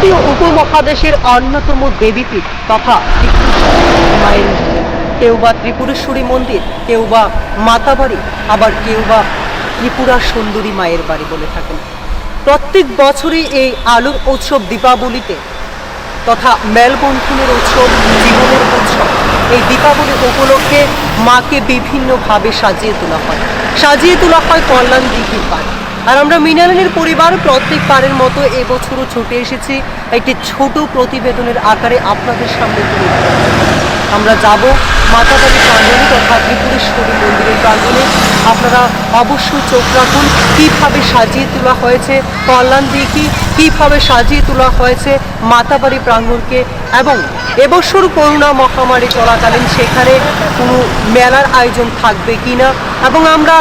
ভারতীয় উপমহাদেশের অন্যতম দেবীপীঠ তথা মায়ের মন্দির। কেউ বা ত্রিপুরেশ্বরী মন্দির, কেউ বা মাতাবাড়ি, আবার কেউ বা ত্রিপুরা সুন্দরী মায়ের বাড়ি বলে থাকেন। প্রত্যেক বছরই এই আলোর উৎসব দীপাবলিতে তথা মেলবন্ধনের উৎসব, জীবনের উৎসব, এই দীপাবলি উপলক্ষে মাকে বিভিন্নভাবে সাজিয়ে তোলা হয় কল্যাণ দিঘির পাড়। আর আমরা মৃণালিনীর পরিবার প্রত্যেক পারের মতো এবছরও ছুটে এসেছি একটি ছোট প্রতিবেদনের আকারে আপনাদের সামনে তুলে ধরার জন্য। আমরা যাব মাতাবাড়ি প্রাঙ্গণে তথা ত্রিপুরেশ্বরী মন্দিরের প্রাঙ্গণে। আপনারা অবশ্যই চোখ রাখুন কীভাবে সাজিয়ে তোলা হয়েছে কল্যাণ দিঘি, কীভাবে সাজিয়ে তোলা হয়েছে মাতাবাড়ি প্রাঙ্গণকে, এবং এবছর করোনা মহামারী চলাকালীন সেখানে কোনো মেলার আয়োজন থাকবে কিনা। এবং আমরা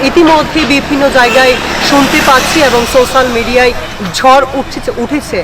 ইতিমধ্যে বিভিন্ন জায়গায় শুনতে পাচ্ছি এবং সোশ্যাল মিডিয়ায় ঝড় উঠেছে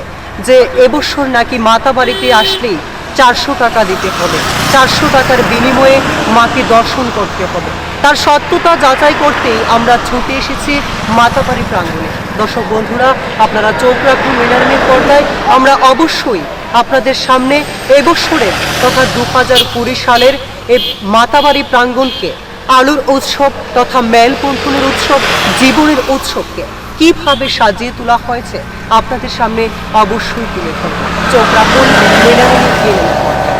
যে এবছর নাকি মাতাবাড়িতে আসলেই 400 টাকা দিতে হবে, 400 টাকার বিনিময়ে মাকে দর্শন করতে হবে। তার সত্যতা যাচাই করতেই আমরা ছুটে এসেছি মাতাবাড়ি প্রাঙ্গণে। দর্শক বন্ধুরা, আপনারা চোখ রাখুন মৃণালিনীর পর্দায়। আমরা অবশ্যই আপনাদের সামনে এবছরের তথা 2020 সালের এই মাতাবাড়ি প্রাঙ্গণকে, আলোর উৎসব তথা মেলবন্ধনের উৎসব, জীবনের উৎসবকে কীভাবে সাজিয়ে তোলা হয়েছে আপনাদের সামনে অবশ্যই তুলে ধরব। চোখ রাখুন মৃণালিনীর পর্দায়।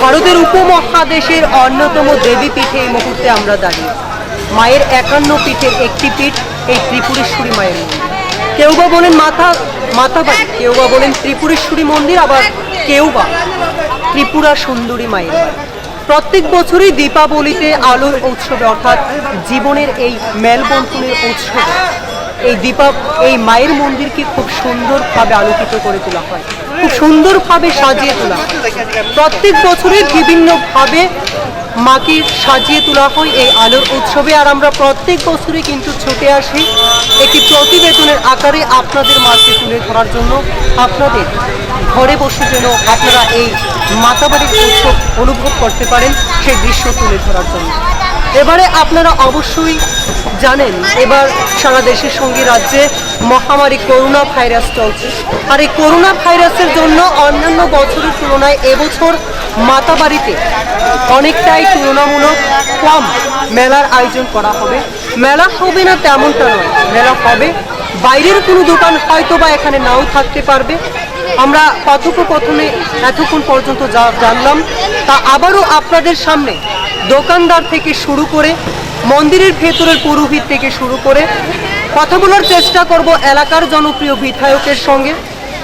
ভারতের উপমহাদেশেের অন্যতম দেবীপীঠে এই মুহূর্তে আমরা দাঁড়িয়ে। মায়ের 51 পীঠের একটি পীঠ এই ত্রিপুরেশ্বরী মায়ের মন্দির। কেউ বা বলেন মাতাবাড়ি, কেউ বা বলেন ত্রিপুরেশ্বরী মন্দির, আবার কেউ বা ত্রিপুরা সুন্দরী মায়ের বাড়ি। প্রত্যেক বছরই দীপাবলিতে আলোর উৎসবে অর্থাৎ জীবনের এই মেলবন্ধনের উৎসবে এই মায়ের মন্দিরকে খুব সুন্দরভাবে আলোকিত করে তোলা হয়, খুব সুন্দরভাবে সাজিয়ে তোলা হয়। প্রত্যেক বছরই বিভিন্নভাবে মাকে সাজিয়ে তোলা হয় এই আলোর উৎসবে। আর আমরা প্রত্যেক বছরই কিন্তু ছুটে আসি একটি প্রতিবেদনের আকারে আপনাদের মাঝে তুলে ধরার জন্য, আপনাদের ঘরে বসে যেন আপনারা এই মাতাবাড়ির উৎসব অনুভব করতে পারেন, সেই দৃশ্য তুলে ধরার জন্য। এবারে আপনারা অবশ্যই জানেন এবার সারা দেশের সঙ্গে রাজ্যে মহামারী করোনা ভাইরাস চলছে। আর এই করোনা ভাইরাসের জন্য অন্যান্য বছরের তুলনায় এবছর মাতাবাড়িতে অনেকটাই তুলনামূলক কম মেলার আয়োজন করা হবে। মেলা হবে না তেমনটা নয়, মেলা হবে। বাইরের কোনো দোকান হয়তো বা এখানে নাও থাকতে পারবে। আমরা কথোপকথনে এতক্ষণ পর্যন্ত যা জানলাম তা আবারও আপনাদের সামনে দোকানদার থেকে শুরু করে মন্দিরের ভেতরের পুরোহিত থেকে শুরু করে কথা বলার চেষ্টা করব এলাকার জনপ্রিয় বিধায়কের সঙ্গে,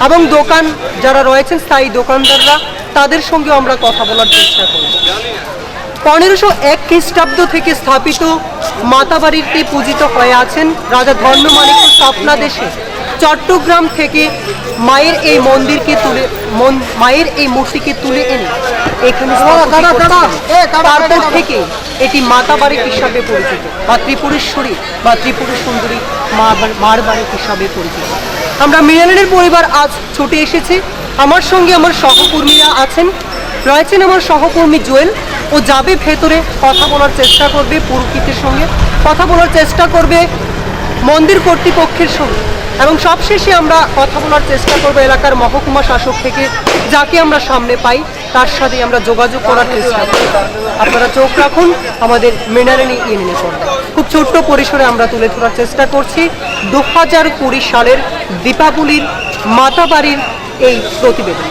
এবং দোকান যারা রয়েছেন স্থায়ী দোকানদাররা তাদের সঙ্গে আমরা কথা বলার চেষ্টা করব। 1501 খ্রিস্টাব্দ থেকে স্থাপিত মাতাবাড়িতে পূজিত হয়ে আছেন রাজা ধন্যমাণিক্য স্বপ্নাদেশে চট্টগ্রাম থেকে মায়ের এই মন্দিরকে তুলে মায়ের এই মূর্তিকে তুলে এনে এখানে তারপর থেকে এটি মাতাবাড়ি হিসাবে পরিচিত, বা ত্রিপুরেশ্বরী বা ত্রিপুরা সুন্দরী মার বাড়ি হিসাবে পরিচিত। আমরা মৃণালিনীর পরিবার আজ ছুটে এসেছি। আমার সঙ্গে আমার সহকর্মীরা রয়েছেন আমার সহকর্মী জুয়েল। ও যাবে ভেতরে, কথা বলার চেষ্টা করবে পুরোহিতের সঙ্গে, কথা বলার চেষ্টা করবে মন্দির কর্তৃপক্ষের সঙ্গে, এবং সবশেষে আমরা কথা বলার চেষ্টা করবো এলাকার মহকুমা শাসক থেকে, যাকে আমরা সামনে পাই তার সাথে আমরা যোগাযোগ করার চেষ্টা করি। আপনারা চোখ রাখুন আমাদের মৃণালিনী ইউনিয়নে পর্দায়। খুব ছোট্ট পরিসরে আমরা তুলে ধরার চেষ্টা করছি 2020 সালের দীপাবলির মাতাবাড়ির এই প্রতিবেদন।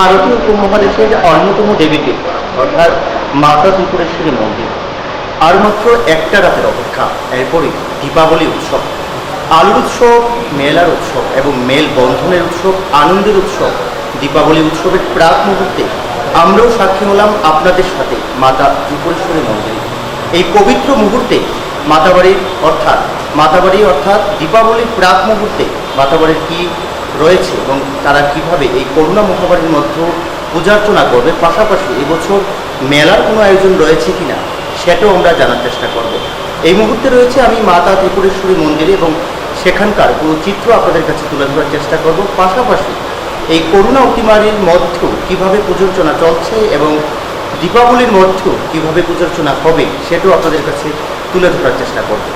ভারতীয় উপমহাদেশের অন্যতম দেবীপীঠ অর্থাৎ মাতা ত্রিপুরেশ্বরী মন্দির। আর মাত্র একটা রাতের অপেক্ষা, এরপরই দীপাবলি উৎসব। আলোর উৎসব, মেলার উৎসব এবং মেল বন্ধনের উৎসব, আনন্দের উৎসব। দীপাবলি উৎসবের প্রাক মুহূর্তে আমরাও সাক্ষী হলাম আপনাদের সাথে মাতা ত্রিপুরেশ্বরী মন্দিরে। এই পবিত্র মুহূর্তে মাতাবাড়ি অর্থাৎ দীপাবলির প্রাক মুহূর্তে মাতাবাড়ির কি রয়েছে এবং তারা কিভাবে এই করোনা মহামারীর মধ্যেও পূজার্চনা করবে, পাশাপাশি এবছর মেলার কোনো আয়োজন রয়েছে কিনা সেটাও আমরা জানার চেষ্টা করব। এই মুহূর্তে রয়েছে আমি মাতা ত্রিপুরেশ্বরী মন্দিরে এবং সেখানকার পুরো চিত্র আপনাদের কাছে তুলে ধরার চেষ্টা করব। পাশাপাশি এই করোনা অতিমারির মধ্যেও কীভাবে পূজার্চনা চলছে এবং দীপাবলির মধ্যেও কীভাবে পূজার্চনা হবে সেটাও আপনাদের কাছে তুলে ধরার চেষ্টা করব।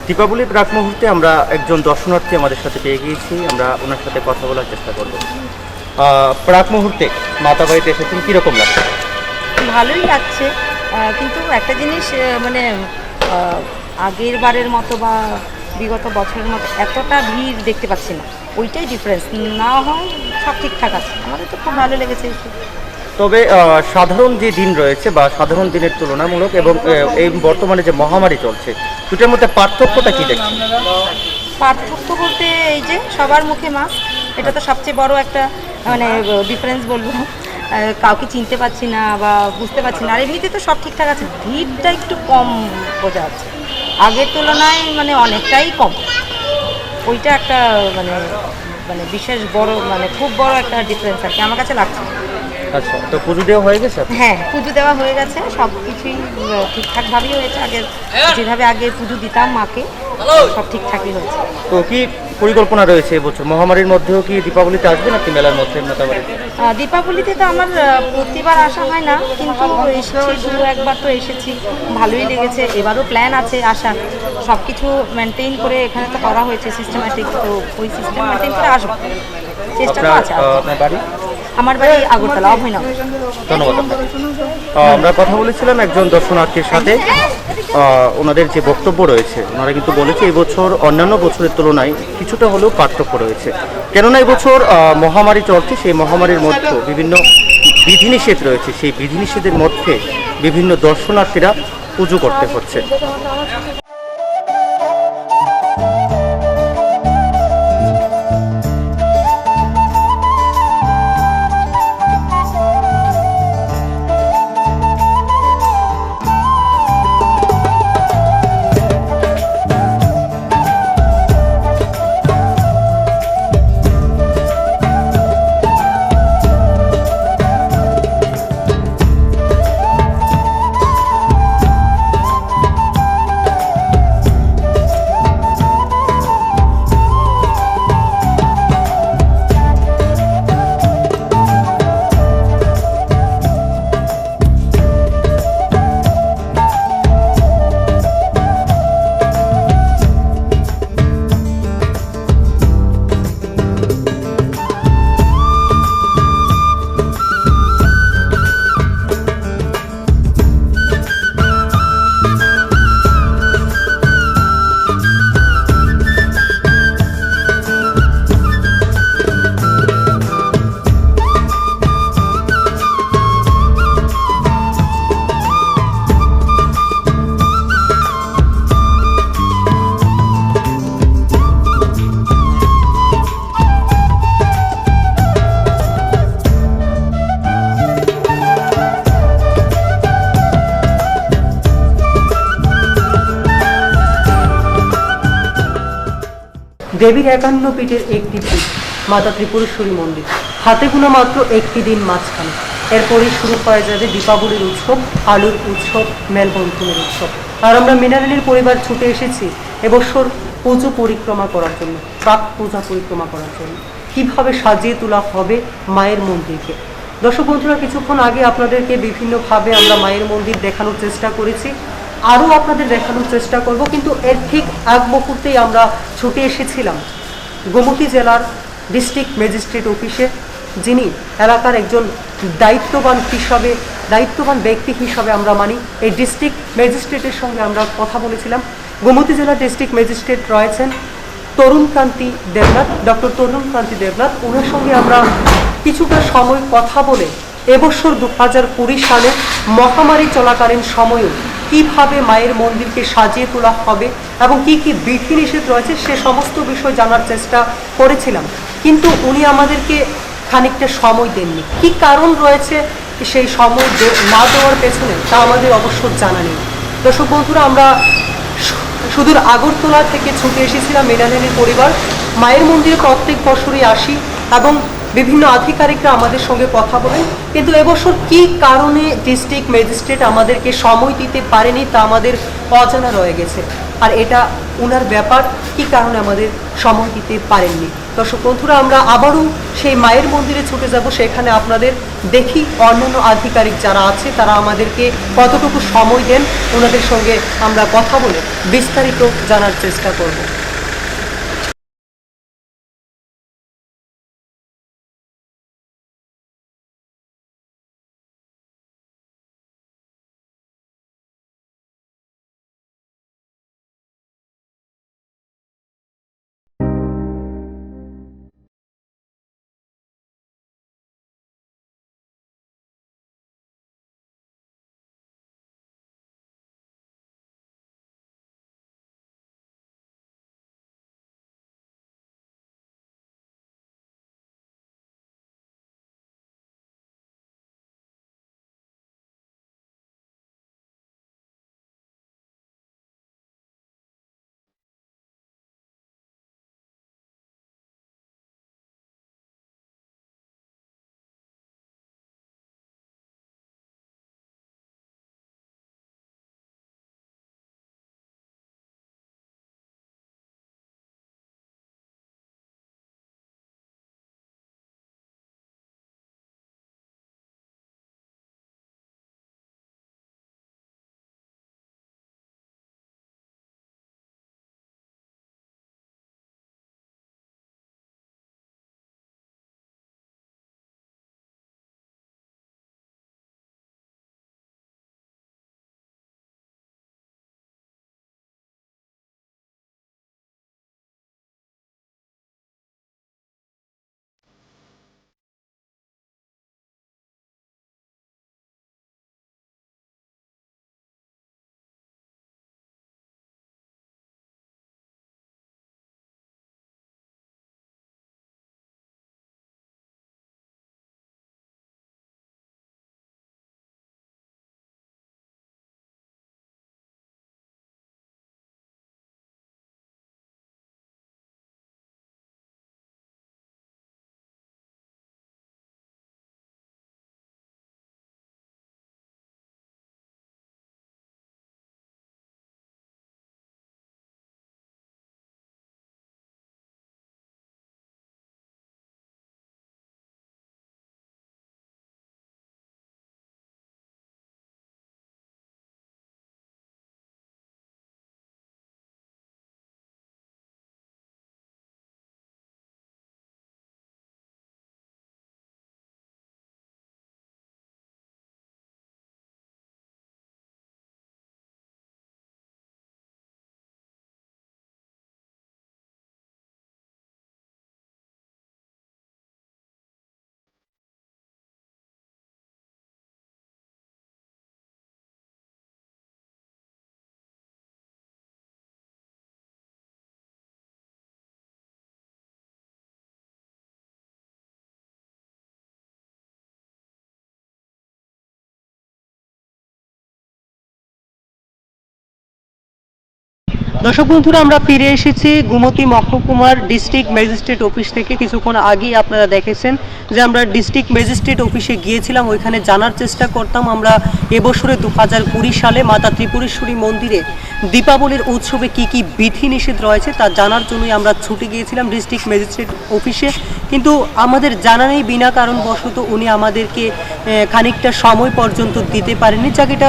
দীপাবলির প্রাক মুহূর্তে আমরা একজন দর্শনার্থী আমাদের সাথে পেয়ে গিয়েছি, আমরা ওনার সাথে কথা বলার চেষ্টা করব। প্রাক মুহূর্তে মাতাবাড়িতে এসেছেন, কীরকম লাগছে? ভালোই লাগছে, কিন্তু একটা জিনিস মানে আগের বারের মতো বা বিগত বছরের মতো এতটা ভিড় দেখতে পাচ্ছি না, ওইটাই ডিফারেন্স। না হয় সব ঠিকঠাক আছে, আমাদের তো খুব ভালো লেগেছে। তবে সাধারণ যে দিন রয়েছে বা সাধারণ দিনের তুলনামূলক এবং এই বর্তমানে যে মহামারী চলছে, দুটার মধ্যে পার্থক্যটা কী দেখছেন? পার্থক্য বলতে এই যে সবার মুখে মাস্ক, এটা তো সবচেয়ে বড় একটা মানে ডিফারেন্স বলবো। কাউকে চিনতে পারছি না বা বুঝতে পারছি না। আর এমনিতে তো সব ঠিকঠাক আছে, ভিড়টা একটু কম বোঝা যাচ্ছে, আগের তুলনায় মানে অনেকটাই কম। ওইটা একটা মানে মানে বিশেষ বড় মানে খুব বড় একটা ডিফারেন্স আর কি আমার কাছে লাগছে। আচ্ছা, তো পুজো দেওয়া হয়ে গেছে? হ্যাঁ, পুজো দেওয়া হয়ে গেছে, সব কিছুই ঠিকঠাকভাবেই হয়েছে। যেভাবে আগে পুজো দিতাম মাকে, সব ঠিকঠাকই হয়েছে। তো কি পরিকল্পনা রয়েছে এবছর মহামারীর মধ্যেও কি দীপাবলিতে আসবে নাকি মেলার মধ্যে? দীপাবলিতে তো আমার প্রতিবার আসা হয় না, কিন্তু এসেছি একবার তো এসেছি, ভালোই লেগেছে। এবারও প্ল্যান আছে আসার, সব কিছু মেনটেন করে এখানে তো করা হয়েছে সিস্টেম্যাটিক, তো ওই সিস্টেম মেনটেন করে আসবো, চেষ্টা তো আছে। আপনার বাড়ি? আমার বাড়ি আগরতলা অভয়নগর। ধন্যবাদ আপনাকে। আমরা কথা বলেছিলাম একজন দর্শনার্থীর সাথে। ওনাদের যে বক্তব্য রয়েছে, ওনারা কিন্তু বলেছে এই বছর অন্যান্য বছরের তুলনায় কিছুটা হলেও পার্থক্য রয়েছে। কেননা এবছর মহামারী চলছে, সেই মহামারীর মধ্যে বিভিন্ন বিধিনিষেধ রয়েছে, সেই বিধিনিষেধের মধ্যে বিভিন্ন দর্শনার্থীরা পুজো করতে হচ্ছে। দেবীর 51 পীঠের একটি পীঠ মাতা ত্রিপুরেশ্বরী মন্দির, হাতে গোনা মাত্র একটি দিন মাঝখানে। এরপরই শুরু হয়ে যাবে দীপাবলির উৎসব, আলুর উৎসব, মেলবন্ধনের উৎসব। আর আমরা মৃণালিনীর পরিবার ছুটে এসেছি এবছর পুজো পরিক্রমা করার জন্য, প্রাক পূজা পরিক্রমা করার জন্য কিভাবে সাজিয়ে তোলা হবে মায়ের মন্দিরকে। দর্শক বন্ধুরা, কিছুক্ষণ আগে আপনাদেরকে বিভিন্নভাবে আমরা মায়ের মন্দির দেখানোর চেষ্টা করেছি, আরও আপনাদের দেখানোর চেষ্টা করব, কিন্তু এর ঠিক এক মুহূর্তেই আমরা ছুটে এসেছিলাম গোমতী জেলার ডিস্ট্রিক্ট ম্যাজিস্ট্রেট অফিসে, যিনি এলাকার একজন দায়িত্ববান ব্যক্তি হিসাবে আমরা মানি। এই ডিস্ট্রিক্ট ম্যাজিস্ট্রেটের সঙ্গে আমরা কথা বলেছিলাম। গোমতী জেলার ডিস্ট্রিক্ট ম্যাজিস্ট্রেট রয়েছেন তরুণকান্তি দেবনাথ, ডক্টর তরুণকান্তি দেবনাথ। ওনার সঙ্গে আমরা কিছুটা সময় কথা বলে এবছর 2020 সালে মহামারী চলাকালীন সময়েও কিভাবে মায়ের মন্দিরকে সাজিয়ে তোলা হবে এবং কি কি বিধিনিষেধ রয়েছে সে সমস্ত বিষয় জানার চেষ্টা করেছিলাম, কিন্তু উনি আমাদেরকে খানিকটা সময় দেননি। কি কারণ রয়েছে সেই সময় না দেওয়ার পেছনে তা আমাদের অবশ্য জানা নেই। দর্শক বন্ধুরা, আমরা সুদূর আগরতলা থেকে ছুটে এসেছিলাম মৃণালিনীর পরিবার। মায়ের মন্দিরে প্রত্যেক বছরই আসি এবং বিভিন্ন আধিকারিকরা আমাদের সঙ্গে কথা বলেন, কিন্তু এবছর কি কারণে ডিস্ট্রিক্ট ম্যাজিস্ট্রেট আমাদেরকে সময় দিতে পারেনি তা আমাদের অজানা রয়ে গেছে। আর এটা ওনার ব্যাপার, কি কারণে আমাদের সময় দিতে পারেননি। দর্শক বন্ধুরা, আমরা আবারও সেই মায়ের মন্দিরে ছুটে যাব, সেখানে আপনাদের দেখি অন্যান্য আধিকারিক যারা আছে তারা আমাদেরকে কতটুকু সময় দেন, ওনাদের সঙ্গে আমরা কথা বলে বিস্তারিত জানার চেষ্টা করব। দর্শক বন্ধুরা, আমরা ফিরে এসেছি গোমতী মহকুমার ডিস্ট্রিক্ট ম্যাজিস্ট্রেট অফিস থেকে। কিছুক্ষণ আগেই আপনারা দেখেছেন যে আমরা ডিস্ট্রিক্ট ম্যাজিস্ট্রেট অফিসে গিয়েছিলাম, ওইখানে জানার চেষ্টা করতাম আমরা এবছরে 2020 সালে মাতা ত্রিপুরেশ্বরী মন্দিরে দীপাবলির উৎসবে কি কি বিধিনিষেধ রয়েছে তা জানার জন্যই আমরা ছুটে গিয়েছিলাম ডিস্ট্রিক্ট ম্যাজিস্ট্রেট অফিসে। কিন্তু আমাদের জানা নেই, বিনা কারণবশত উনি আমাদেরকে খানিকটা সময় পর্যন্ত দিতে পারেননি, যাক এটা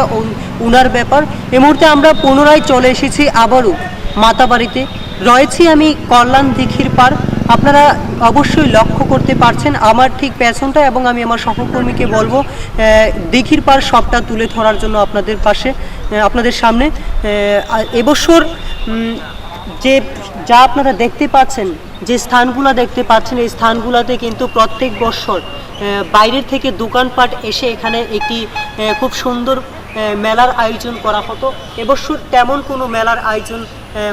উনার ব্যাপার। এই মুহূর্তে আমরা পুনরায় চলে এসেছি আবারও মাতাবাড়িতে। রয়েছি আমি কল্যাণ দিঘির পার। আপনারা অবশ্যই লক্ষ্য করতে পারছেন আমার ঠিক পেছনটা, এবং আমি আমার সহকর্মীকে বলবো দিঘির পার সবটা তুলে ধরার জন্য আপনাদের পাশে, আপনাদের সামনে। এবছর যে যা আপনারা দেখতে পাচ্ছেন, যে স্থানগুলো দেখতে পাচ্ছেন, এই স্থানগুলোতে কিন্তু প্রত্যেক বছর বাইরের থেকে দোকানপাট এসে এখানে একটি খুব সুন্দর মেলার আয়োজন করা হতো। এবছর তেমন কোনো মেলার আয়োজন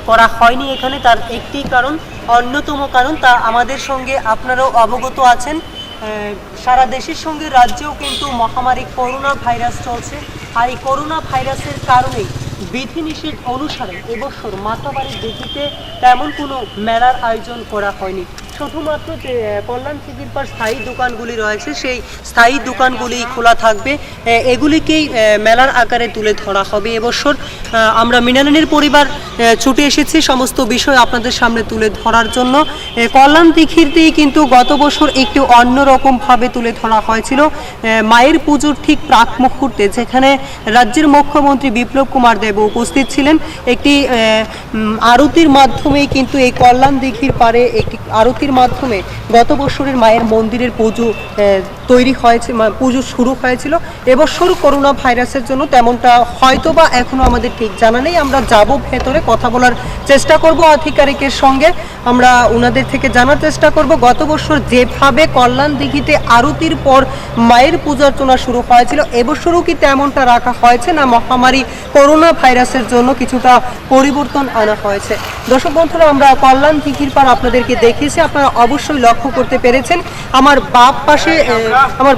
করা হয়নি এখানে। তার একটি কারণ, অন্যতম কারণ তা আমাদের সঙ্গে আপনারাও অবগত আছেন, সারা দেশের সঙ্গে রাজ্যেও কিন্তু মহামারী করোনা ভাইরাস চলছে। আর এই করোনা ভাইরাসের কারণেই বিধিনিষেধ অনুসারে এবছর মাতাবাড়ির দিঘিতে তেমন কোনো মেলার আয়োজন করা হয়নি। শুধুমাত্র যে কল্যাণ দিঘির পার স্থায়ী দোকানগুলি রয়েছে, সেই স্থায়ী দোকানগুলি খোলা থাকবে, এগুলিকেই মেলার আকারে তুলে ধরা হবে এবছর। আমরা মৃণালিনীর পরিবার ছুটে এসেছি সমস্ত বিষয় আপনাদের সামনে তুলে ধরার জন্য। কল্যাণ দিঘিরতেই কিন্তু গত বছর একটু অন্যরকমভাবে তুলে ধরা হয়েছিল মায়ের পুজোর ঠিক প্রাক মুহূর্তে, যেখানে রাজ্যের মুখ্যমন্ত্রী বিপ্লব কুমার দেব উপস্থিত ছিলেন। একটি আরতির মাধ্যমেই কিন্তু এই কল্যাণ দিঘির পারে একটি আরতির মাধ্যমে গত বছরের মায়ের মন্দিরের পুজো তৈরি হয়েছে, পুজো শুরু হয়েছিল। এবছর করোনা ভাইরাসের জন্য তেমনটা হয়তো বা এখনো আমাদের ঠিক জানা নেই। আমরা যাব ভেতরে, কথা বলার চেষ্টা করব আধিকারিকের সঙ্গে, আমরা ওনাদের থেকে জানার চেষ্টা করব গত বছর যেভাবে কল্যাণ দিঘিতে আরতির পর মায়ের পূজার্চনা শুরু হয়েছিল, এবছরও কি তেমনটা রাখা হয়েছে, না মহামারী করোনা ভাইরাসের জন্য কিছুটা পরিবর্তন আনা হয়েছে। দর্শক বন্ধুরা, আমরা কল্যাণ দিঘির পার আপনাদেরকে দেখিয়েছি, আপনারা অবশ্যই লক্ষ্য করতে পেরেছেন আমার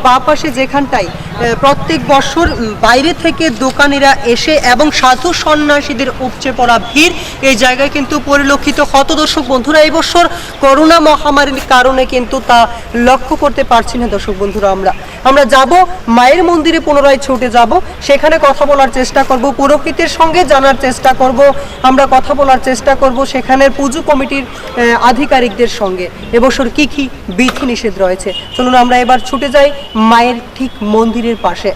বাম পাশে যেখানটায় প্রত্যেক বছর বাইরে থেকে দোকানিরা এসে এবং সাধু সন্ন্যাসীদের উপচে পড়া ভিড়, এই জায়গায় কিন্তু পরিলক্ষিত হতো। দর্শক বন্ধুরা, এই বছর করোনা মহামারীর কারণে কিন্তু তা লক্ষ্য করতে পারছি না। দর্শক বন্ধুরা, আমরা যাব মায়ের মন্দিরে, পুনরায় ছুটে যাব, সেখানে কথা বলার চেষ্টা করব, পুরোহিতের সঙ্গে জানার চেষ্টা করব, আমরা কথা বলার চেষ্টা করব সেখানের পুজো কমিটির আধিকারিকদের সঙ্গে এবছর কি কি বিধিনিষেধ রয়েছে। চলুন আমরা এবার ছুটে যাই মায়ের ঠিক মন্দিরের পাশে।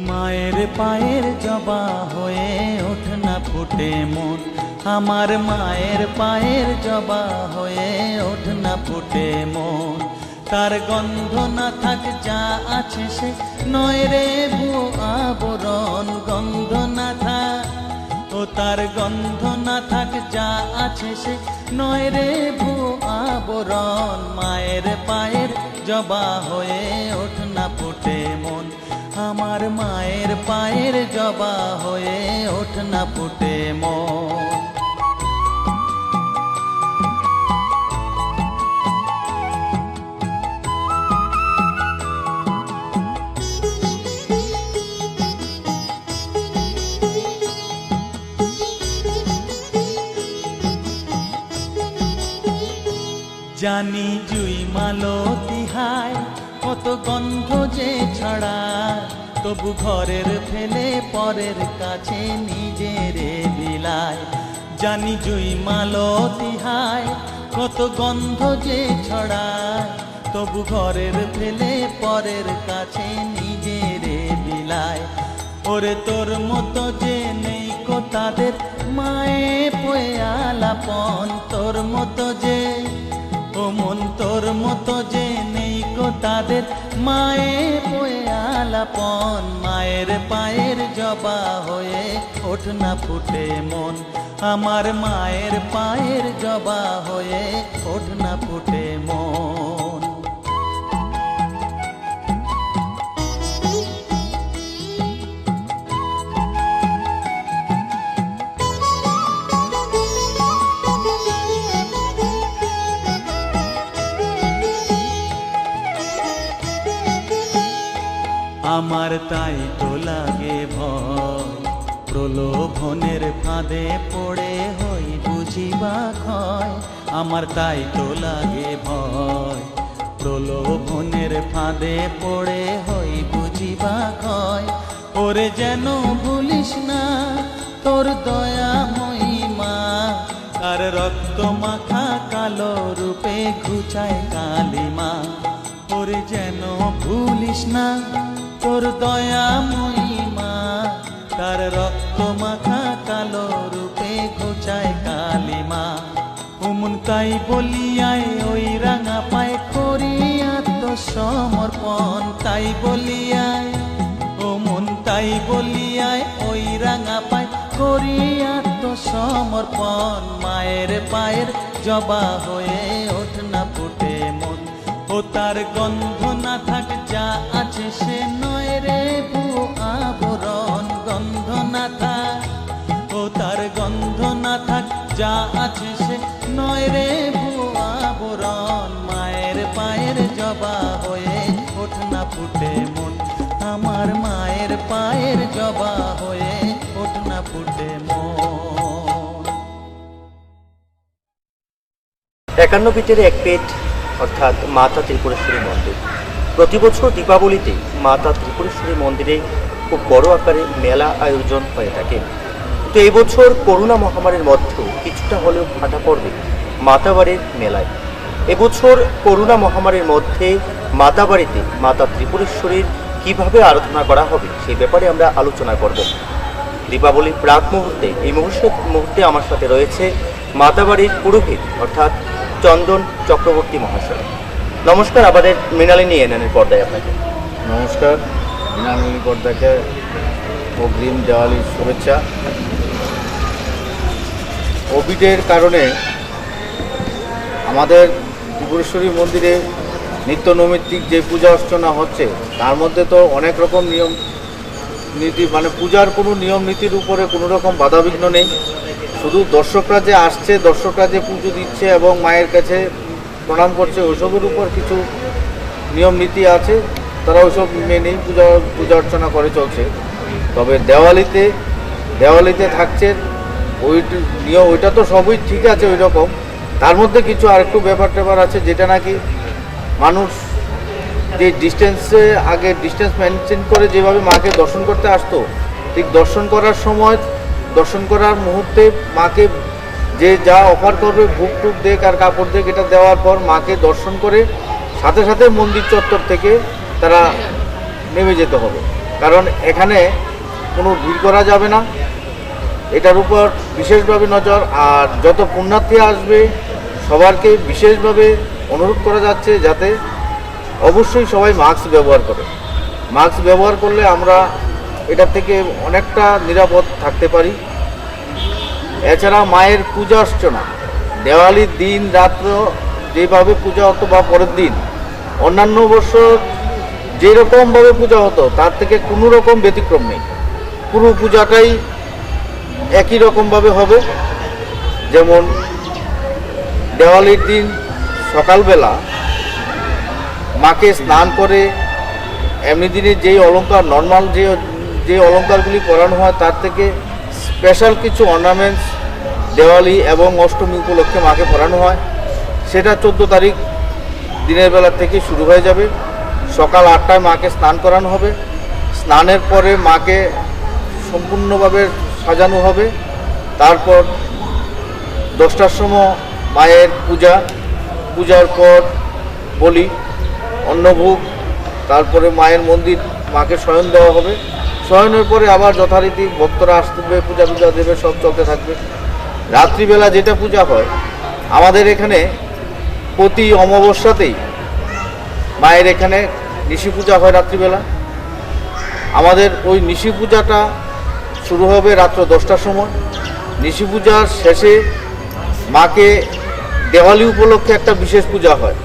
মায়ের পায়ের জবা হয়ে ওঠ না ফুটে মন, আমার মায়ের পায়ের জবা হয়ে ওঠ না ফুটে মন। তার গন্ধ না থাক যা আছে সে নয় রে ভুয়ো আবরণ, গন্ধ না থাক ও তার গন্ধ না থাক যা আছে সে নয় রে ভুয়ো আবরণ। মায়ের পায়ের জবা হয়ে ওঠ না ফুটে মন, আমার মায়ের পায়ের জবা হয়ে ওঠ না ফুটে মন। জানি জুই মালতী হায় কত গন্ধ যে ছড়ায়, তবু ঘরের ফেলে পরের কাছে নিজেরে বিলায়। জানি জুই মালতী হায় কত গন্ধ যে ছড়ায়, তবু ঘরের ফেলে পরের কাছে নিজেরে বিলায়। ওরে তোর মতো যে নেই কো তাদের মায়ে পয়ে আলাপন, তোর মতো যে ও মন তোর মতো যে নেই কো তাদের মায়ে পয়ে আলাপন। মায়ের পায়ের জবা হয়ে ওঠ না ফুটে মন, আমার মায়ের পায়ের জবা হয়ে ওঠ না ফুটে মন। আমার তাই তো লাগে ভয়, প্রলোভনের ফাঁদে পড়ে হই বুঝিবা ক্ষয়। আমার তাই তো লাগে ভয়, প্রলোভনের ফাঁদে পড়ে হই বুঝিবা ক্ষয়। ওরে যেন ভুলিস না তোর দয়া মহিমা, তার রক্ত মাখা কালো রূপে ঘুচায় কালিমা। ওরে যেন ভুলিস না তোর দয়া মহিমা, তার রক্ত মাখা কালো রূপে ঘুচায় কালিমা। উমন তাই বলিয়ায় ওই রাঙা পায় করি আত্মসমর্পণ, তাই বলিয়ায় ওমন তাই বলিয়ায় ওই রাঙা পায় করি আত্মসমর্পণ। মায়ের পায়ের জবা হয়ে ওঠ না ফুটে মন, ও তার গন্ধ না থাক যা আছে সে নয় রে ভুয়ো আবরণ। গন্ধ না থাক, ও তার গন্ধ না থাক যা আছে সে নয় রে ভুয়ো আবরণ। মায়ের পায়ের জবা হয়ে ওঠ না ফুটে মন, আমার মায়ের পায়ের জবা হয়ে ওঠ না ফুটে মন। 51 ফিটের এক পেট অর্থাৎ মাতা ত্রিপুরেশ্বরী মন্দির। প্রতি বছর দীপাবলিতে মাতা ত্রিপুরেশ্বরী মন্দিরে খুব বড় আকারে মেলা আয়োজন হয়ে থাকে। তো এই বছর করোনা মহামারীর মধ্যেও কিছুটা হলেও ভাটা পড়বে মাতাবাড়ির মেলায়। এবছর করোনা মহামারীর মধ্যে মাতাবাড়িতে মাতা ত্রিপুরেশ্বরীর কিভাবে আরাধনা করা হবে সেই ব্যাপারে আমরা আলোচনা করব। দীপাবলির প্রাক মুহূর্তে এই মুহূর্তে আমার সাথে রয়েছে মাতাবাড়ির পুরোহিত অর্থাৎ চন্দন চক্রবর্তী মহাশয়। নমস্কার, আমাদের মৃণালিনী এনএনের পর্দায় আপনাকে। নমস্কার, মৃণালিনী পর্দাকে অগ্রিম দেওয়ালির শুভেচ্ছা। কোভিডের কারণে আমাদের ত্রিপুরেশ্বরী মন্দিরে নিত্য নৈমিত্তিক যে পূজা অর্চনা হচ্ছে তার মধ্যে তো অনেক রকম নিয়ম নীতি, মানে পূজার কোনো নিয়ম নীতির উপরে কোনো রকম বাধাবিঘ্ন নেই। শুধু দর্শকরা যে আসছে, দর্শকরা যে পুজো দিচ্ছে এবং মায়ের কাছে প্রণাম করছে, ওইসবের উপর কিছু নিয়ম নীতি আছে, তারা ওইসব মেনেই পূজা অর্চনা করে চলছে। তবে দেওয়ালিতে থাকছে ওইটা তো সবই ঠিক আছে ওই রকম, তার মধ্যে কিছু আরেকটু ব্যাপার আছে যেটা নাকি মানুষ যে আগে ডিস্টেন্স মেনটেন করে যেভাবে মাকে দর্শন করতে আসতো, ঠিক দর্শন করার সময়, দর্শন করার মুহূর্তে মাকে যে যা অফার করবে, ভোগ টুক দেখ আর কাপড় দেখ, এটা দেওয়ার পর মাকে দর্শন করে সাথে সাথে মন্দির চত্বর থেকে তারা নেমে যেতে হবে। কারণ এখানে কোনো ভিড় করা যাবে না, এটার উপর বিশেষভাবে নজর। আর যত পুণ্যার্থী আসবে সবারকে বিশেষভাবে অনুরোধ করা যাচ্ছে যাতে অবশ্যই সবাই মাস্ক ব্যবহার করে। মাস্ক ব্যবহার করলে আমরা এটা থেকে অনেকটা নিরাপদ থাকতে পারি। এছাড়া মায়ের পূজা অর্চনা দেওয়ালির দিন রাত্র যেভাবে পূজা হতো বা পরের দিন অন্যান্য বছর যেরকমভাবে পূজা হতো তার থেকে কোনো রকম ব্যতিক্রম নেই। পুরো পূজাটাই একই রকমভাবে হবে। যেমন দেওয়ালির দিন সকালবেলা মাকে স্নান করে এমনি দিনে যেই অলঙ্কার নর্মাল যে অলঙ্কারগুলি পরানো হয় তার থেকে স্পেশাল কিছু অর্নামেন্টস দেওয়ালি এবং অষ্টমী উপলক্ষে মাকে পরানো হয়। সেটা 14 তারিখ দিনের বেলা থেকে শুরু হয়ে যাবে। সকাল 8টায় মাকে স্নান করানো হবে। স্নানের পরে মাকে সম্পূর্ণভাবে সাজানো হবে। তারপর 10টার সময় মায়ের পূজার পর বলি অন্নভোগ, তারপরে মায়ের মন্দির মাকে শয়ন দেওয়া হবে। শয়নের পরে আবার যথারীতি ভক্তরা আসবে, পূজা দেবে, সব চলতে থাকবে। রাত্রিবেলা যেটা পূজা হয় আমাদের এখানে প্রতি অমাবস্যাতেই মায়ের এখানে নিশি পূজা হয় রাত্রিবেলা। আমাদের ওই নিশি পূজাটা শুরু হবে রাত্র 10টার সময়। নিশি পূজার শেষে মাকে দেওয়ালি উপলক্ষে একটা বিশেষ পূজা হয়।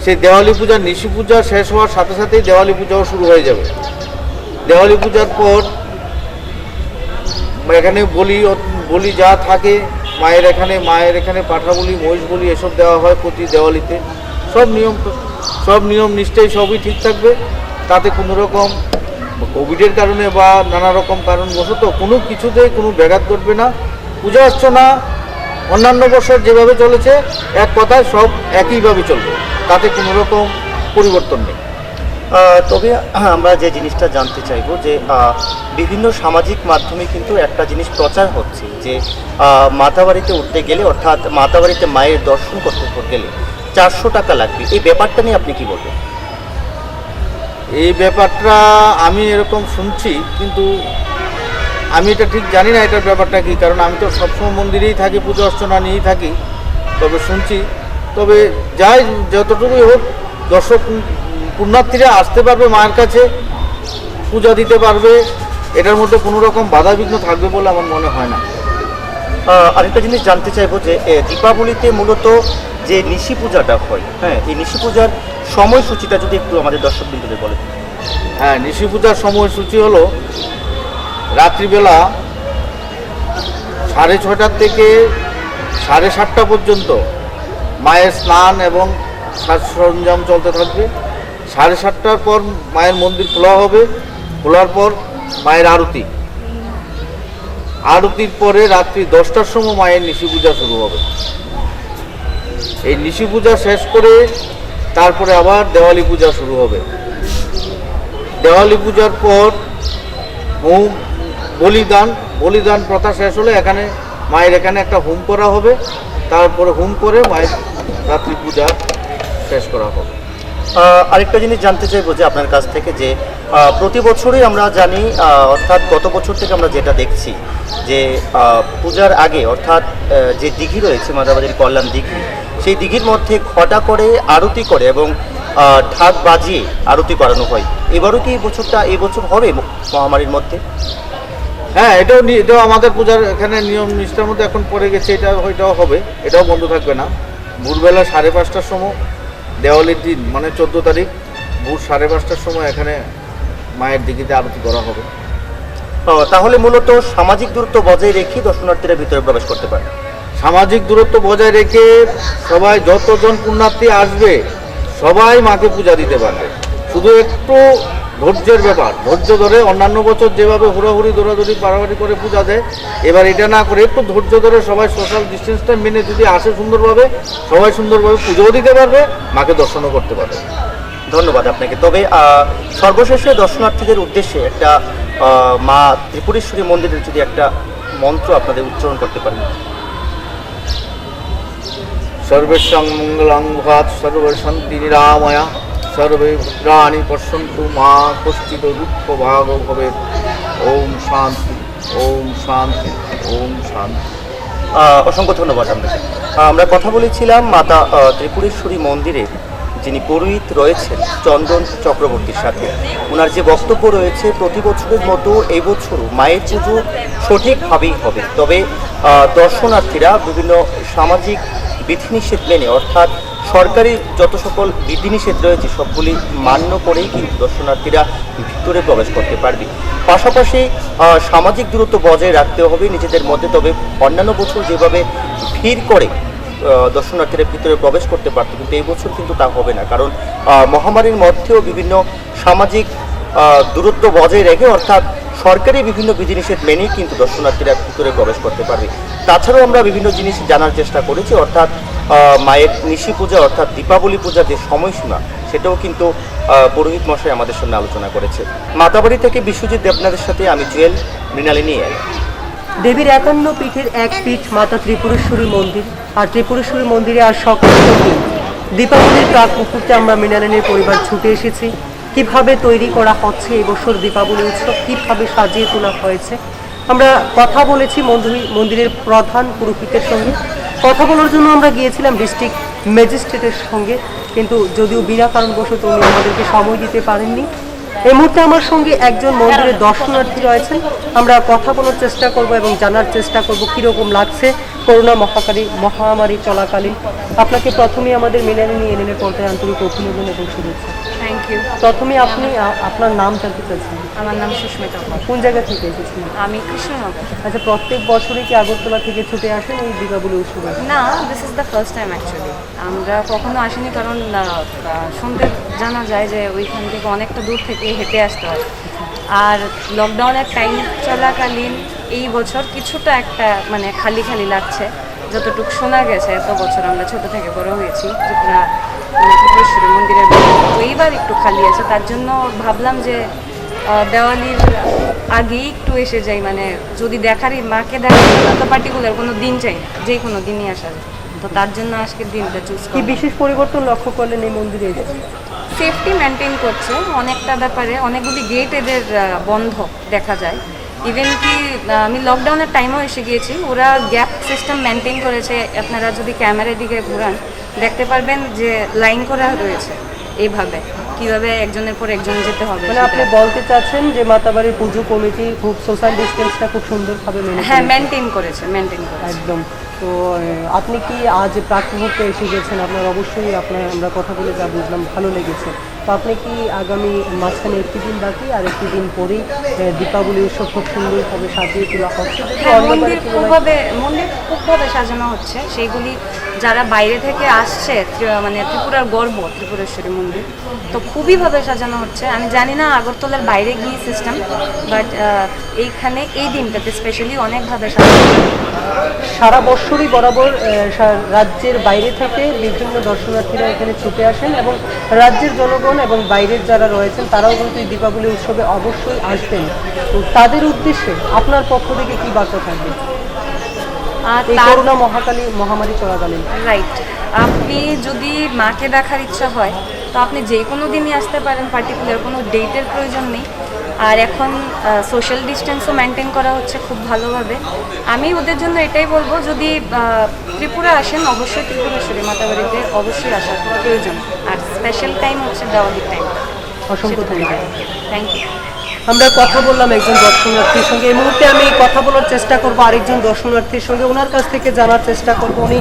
সেই দেওয়ালি পূজা, নিশি পূজা শেষ হওয়ার সাথে সাথেই দেওয়ালি পূজাও শুরু হয়ে যাবে। দেওয়ালি পূজার পর এখানে বলি যা থাকে মায়ের এখানে পাঠা বলি, মহিষ বলি এসব দেওয়া হয় প্রতি দেওয়ালিতে। সব নিয়ম নিষ্ঠায় সবই ঠিক থাকবে, তাতে কোনো রকম কোভিডের কারণে বা নানা রকম কারণবশত কোনো কিছুতেই কোনো ব্যাঘাত ঘটবে না। পূজা অর্চনা অন্যান্য বছর যেভাবে চলেছে এক কথায় সব একইভাবে চলবে, তাতে কোনো রকম পরিবর্তন নেই। তবে আমরা যে জিনিসটা জানতে চাইবো যে বিভিন্ন সামাজিক মাধ্যমে কিন্তু একটা জিনিস প্রচার হচ্ছে যে মাতাবাড়িতে উঠতে গেলে, অর্থাৎ মাতাবাড়িতে মায়ের দর্শন করতে গেলে 400 টাকা লাগবে। এই ব্যাপারটা নিয়ে আপনি কি বলবেন? এই ব্যাপারটা আমি এরকম শুনছি, কিন্তু আমি এটা ঠিক জানি না এটার ব্যাপারটা কি, কারণ আমি তো সবসময় মন্দিরেই থাকি, পূজা অর্চনা নিয়েই থাকি। তবে শুনছি, তবে যাই যতটুকুই হোক, দর্শক পুণ্যার্থীরা আসতে পারবে মায়ের কাছে, পূজা দিতে পারবে, এটার মধ্যে কোনো রকম বাধাবিঘ্ন থাকবে বলে আমার মনে হয় না। আরেকটা জিনিস জানতে চাইবো যে দীপাবলিতে মূলত যে নিশি পূজাটা হয়, হ্যাঁ, এই নিশি পূজার সময়সূচিটা যদি একটু আমাদের দর্শক বিন্দুদের বলেন। হ্যাঁ, নিশি পূজার সময়সূচি হলো রাত্রিবেলা 6:30 থেকে 7:30 পর্যন্ত মায়ের স্নান এবং সাজ সরঞ্জাম চলতে থাকবে। 7:30টার পর মায়ের মন্দির খোলা হবে, খোলার পর মায়ের আরতি, আরতির পরে রাত্রি 10টার সময় মায়ের নিশি পূজা শুরু হবে। এই নিশি পূজা শেষ করে তারপরে আবার দেওয়ালি পূজা শুরু হবে। দেওয়ালি পূজার পর হোম বলিদান প্রথা শেষ হলে এখানে মায়ের এখানে একটা হোম করা হবে, তারপরে হোম করে মায়ের রাত্রি পূজা শেষ করা হবে। আরেকটা জিনিস জানতে চাইবো যে আপনার কাছ থেকে যে প্রতি বছরই আমরা জানি, অর্থাৎ গত বছর থেকে আমরা যেটা দেখছি যে পূজার আগে, অর্থাৎ যে দিঘি রয়েছে মাদাবাড়ির কল্যাণ দিঘি, সেই দিঘির মধ্যে ঘটা করে আরতি করে এবং ঢাক বাজিয়ে আরতি করানো হয়। এবারও কি এই বছর হবে মহামারীর মধ্যে? হ্যাঁ, এটাও আমাদের পূজার এখানে নিয়ম নিষ্ঠার মধ্যে এখন পড়ে গেছে, এটাও হবে, এটাও বন্ধ থাকবে না। ভোরবেলা 5:30টার সময় দেওয়ালির দিন মানে 14 তারিখ ভোর 5:30টার সময় এখানে মায়ের দিঘিতে আরতি করা হবে। তাহলে মূলত সামাজিক দূরত্ব বজায় রেখে দর্শনার্থীরা ভিতরে প্রবেশ করতে পারে। সামাজিক দূরত্ব বজায় রেখে সবাই, যতজন পুণ্যার্থী আসবে সবাই মাকে পূজা দিতে পারবে। শুধু একটু ধৈর্যের ব্যাপার, ধৈর্য ধরে অন্যান্য বছর যেভাবে হুড়াহুড়ি দৌড়াদৌড়ি পাড়াবাড়ি করে পূজা দেয়, এবার এটা না করে একটু ধৈর্য ধরে সবাই সোশ্যাল ডিস্টেন্সটা মেনে যদি আসে সুন্দরভাবে, সবাই সুন্দরভাবে পুজোও দিতে পারবে, মাকে দর্শনও করতে পারবে। ধন্যবাদ আপনাকে। তবে সর্বশেষে দর্শনার্থীদের উদ্দেশ্যে একটা মা ত্রিপুরেশ্বরী মন্দিরের যদি একটা মন্ত্র আপনাদের উচ্চারণ করতে পারেন। সর্বেশং মঙ্গলং ভূয়াৎ সর্বে শান্তি নিরাময়া সর্বে ভদ্রাণি পশ্যন্তু মা কশ্চিৎ দুঃখ ভাগ ভবেৎ। ওম শান্তি, ওম শান্তি, ওম শান্তি। অসংখ্য ধন্যবাদ আপনাকে। আমরা কথা বলেছিলাম মাতা ত্রিপুরেশ্বরী মন্দিরে যিনি পুরোহিত রয়েছেন চন্দন চক্রবর্তীর সাথে। ওনার যে বক্তব্য রয়েছে, প্রতি বছরের মতো এই বছরও মায়ের পুজো সঠিকভাবেই হবে। তবে দর্শনার্থীরা বিভিন্ন সামাজিক বিধিনিষেধ মেনে, অর্থাৎ সরকারি যত সকল বিধিনিষেধ রয়েছে সবগুলি মান্য করেই কিন্তু দর্শনার্থীরা ভিতরে প্রবেশ করতে পারবে। পাশাপাশি সামাজিক দূরত্ব বজায় রাখতে হবে নিজেদের মধ্যে। তবে অন্যান্য বছর যেভাবে ভিড় করে দর্শনার্থীরা ভিতরে প্রবেশ করতে পারত, কিন্তু এই বছর কিন্তু তা হবে না, কারণ মহামারীর মধ্যেও বিভিন্ন সামাজিক দূরত্ব বজায় রেখে, অর্থাৎ সরকারি বিভিন্ন বিধিনিষেধ মেনেই কিন্তু দর্শনার্থীরা ভিতরে প্রবেশ করতে পারবে। তাছাড়াও আমরা বিভিন্ন জিনিস জানার চেষ্টা করেছি, অর্থাৎ মায়ের নিশি পূজা অর্থাৎ দীপাবলি পূজার যে সময়সীমা, সেটাও কিন্তু পুরোহিত মশাই আমাদের সঙ্গে আলোচনা করেছে। মাতাবাড়ি থেকে বিশ্বজিৎ দেবনাথের সাথে আমি জুয়েল মৃণালী নিয়ে এলাম। দেবীর 51 পীঠের এক পীঠ মাতা ত্রিপুরেশ্বরী মন্দির। আর ত্রিপুরেশ্বরী মন্দিরে আর সকাল থেকে দীপাবলির প্রাক মুহূর্তে আমরা মৃণালিনীর পরিবার ছুটে এসেছি। কিভাবে তৈরি করা হচ্ছে এবছর দীপাবলি উৎসব, কীভাবে সাজিয়ে তোলা হয়েছে, আমরা কথা বলেছি মন্দিরের প্রধান পুরোহিতের সঙ্গে। কথা বলার জন্য আমরা গিয়েছিলাম ডিস্ট্রিক্ট ম্যাজিস্ট্রেটের সঙ্গে, কিন্তু যদিও বিনা কারণবশত উনি আমাদেরকে সময় দিতে পারেননি। এই মুহূর্তে আমার সঙ্গে একজন মন্দিরের দর্শনার্থী রয়েছেন। আমরা কথা বলার চেষ্টা করব এবং জানার চেষ্টা করব কীরকম লাগছে করোনা মহামারী চলাকালীন। আপনাকে প্রথমেই আমাদের মৃণালিনী এনএনের পর্দায় আন্তরিক অভিনন্দন এবং শুভেচ্ছা। Thank you. প্রথমে আপনি আপনার নাম জানতে চাচ্ছেন? আমার নাম সুস্মিতা কর। কোন জায়গা থেকে এসেছিলেন? আমি কৃষ্ণনগর। আচ্ছা, প্রত্যেক বছরই কি আগরতলা থেকে ছুটে আসেন এই দীপাবলি উৎসবে? না, this is the first time actually. আমরা কখনো আসিনি, কারণ শুনতে জানা যায় যে ওইখান থেকে অনেকটা দূর থেকে হেঁটে আসতে হয়। আর লকডাউনের টাইম চলাকালীন এই বছর কিছুটা একটা মানে খালি খালি লাগছে। যতটুকু শোনা গেছে, এত বছর আমরা ছোট থেকে বড় হয়েছি ত্রিপুরা মানে ত্রিপুরেশ্বরী মন্দিরের, তো এইবার একটু খালি আছে। তার জন্য ভাবলাম যে দেওয়ালির আগেই একটু এসে যাই, মানে যদি দেখারই মাকে দেখার জন্য তো পার্টিকুলার কোনো দিন চাই না, যে কোনো দিনই আসা যায়। তো তার জন্য আজকের দিনটা চুজ কি করি। বিশেষ পরিবর্তন লক্ষ্য করলেন এই মন্দিরে এসে? সেফটি মেনটেন করছে অনেকটা ব্যাপারে, অনেকগুলি গেট এদের বন্ধ দেখা যায়। ইভেন কি আমি লকডাউনের টাইমেও এসে গিয়েছি, ওরা গ্যাপ সিস্টেম মেনটেন করেছে। আপনারা যদি ক্যামেরার দিকে ঘুরান দেখতে পারবেন যে লাইন করা রয়েছে এইভাবে, কিভাবে একজনের পর একজন যেতে হবে। মানে আপনি বলতে চাচ্ছেন যে মাতাবাড়ির পুজো কমিটি খুব সোশ্যাল ডিস্টেন্সটা খুব সুন্দরভাবে হ্যাঁ মেনটেন করেছে। একদম। তো আপনি কি আজ প্রাক মুহূর্তে এসে গেছেন, আপনার অবশ্যই আমরা কথা বলে যা বুঝলাম ভালো লেগেছে। তো আপনি কি আগামী মাঝখানে একটি দিন বাকি আর একটি দিন পরেই দীপাবলি উৎসব খুব সুন্দরভাবে সাজিয়ে তোলা হচ্ছে? হ্যাঁ, মন্দির খুবভাবে সাজানো হচ্ছে। সেইগুলি যারা বাইরে থেকে আসছে, মানে ত্রিপুরার গর্ব ত্রিপুরেশ্বরী মন্দির, তো খুবইভাবে সাজানো হচ্ছে। আমি জানি না আগরতলার বাইরে গিয়ে সিস্টেম, বাট এইখানে এই দিনটাতে স্পেশালি অনেকভাবে সাজানো। সারা বছরই বরাবর রাজ্যের বাইরে থেকে বিভিন্ন দর্শনার্থীরা এখানে ছুটে আসেন এবং রাজ্যের জনগণ এবং বাইরের যারা রয়েছেন তারাও কিন্তু এই দীপাবলি উৎসবে অবশ্যই আসবেন। তো তাদের উদ্দেশ্যে আপনার পক্ষ থেকে কি বার্তা থাকবে এই করোনা মহামারী চলাকালীন? রাইট, আপনি যদি মাকে দেখার ইচ্ছা হয় তো আপনি যে কোনো দিনই আসতে পারেন, পার্টিকুলার কোনো ডেটের প্রয়োজন নেই। আর এখন সোশ্যাল ডিস্টেন্সও মেনটেন করা হচ্ছে খুব ভালোভাবে। আমি ওদের জন্য এটাই বলবো, যদি ত্রিপুরা আসেন অবশ্যই ত্রিপুরেশ্বরী মাতাবাড়িতে অবশ্যই আসার প্রয়োজন। আর স্পেশাল টাইম হচ্ছে দেওয়ালির টাইম। অসংখ্য ধন্যবাদ। Thank you. আমরা কথা বললাম একজন দর্শনার্থীর সঙ্গে। এই মুহূর্তে আমি কথা বলার চেষ্টা করব আরেকজন দর্শনার্থীর সঙ্গে, ওনার কাছ থেকে জানার চেষ্টা করব। উনি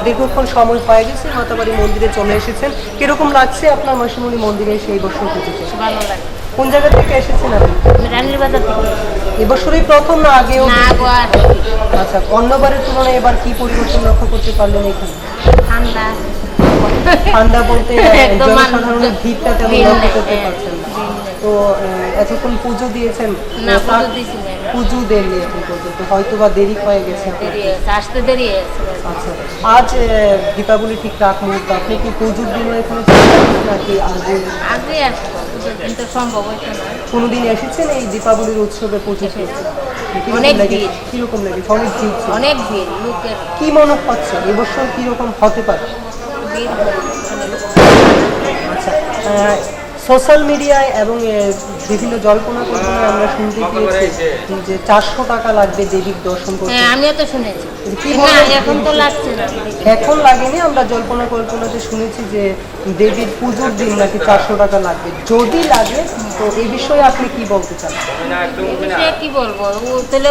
দীর্ঘক্ষণ সময় পায়ে গেছে, মাতাবাড়ি মন্দিরে চলে এসেছেন। কিরকম লাগছে আপনার মাসিমণি মন্দিরে সেই বছর পুজোতে? ভালো লাগে। কোন জায়গা থেকে এসেছেন আপনি? রানীর বাজার থেকে। এবছরই প্রথম না আগেও? না গো, আর আচ্ছা, অন্যবারের তুলনায় এবার কি পরিবর্তন লক্ষ্য করতে পারলেন এখানে? ঠান্ডা ঠান্ডা বলতে একদম জনসাধারণের ভিড়টা তেমন লক্ষ্য করতে পারছেন না। তো এতক্ষণ পুজো দিয়েছেন? না, পুজো দিয়েছি না। পুজো দেননি এখন পর্যন্ত, হয়তো বা দেরি হয়ে গেছে। আসতে দেরি হয়েছে। আচ্ছা, আজ দীপাবলি ঠিক রাত মুহূর্ত, আপনি কি পুজোর দিনও এখানে ছিলেন নাকি আগে? আগে আসবো, পুজোর দিন তো সম্ভব হইতো না। কোনোদিন এসেছেন এই দীপাবলির উৎসবে পুজো করতে? অনেক ভিড়। কিরকম লেগেছে? অনেক ভিড় ছিল। অনেক ভিড় লোকের। কি মনে হচ্ছে এবছর কিরকম হতে পারে? ভিড় আচ্ছা, সোশ্যাল মিডিয়ায় এবং বিভিন্ন জল্পনা কল্পনায় আমরা শুনতে পেয়েছি যে 400 টাকা লাগবে দেবীর দর্শন করতে। হ্যাঁ, আমিও তো শুনেছি। কি না, বলেন? এখন তো লাগছে না। এখন লাগেনি, আমরা জল্পনা কল্পনাতে শুনেছি যে দেবীর পুজোর দিন নাকি 400 টাকা লাগবে। যদি লাগে তো এই বিষয়ে আপনি কি বলতে চান? এই বিষয়ে কি বলবো, ও তাহলে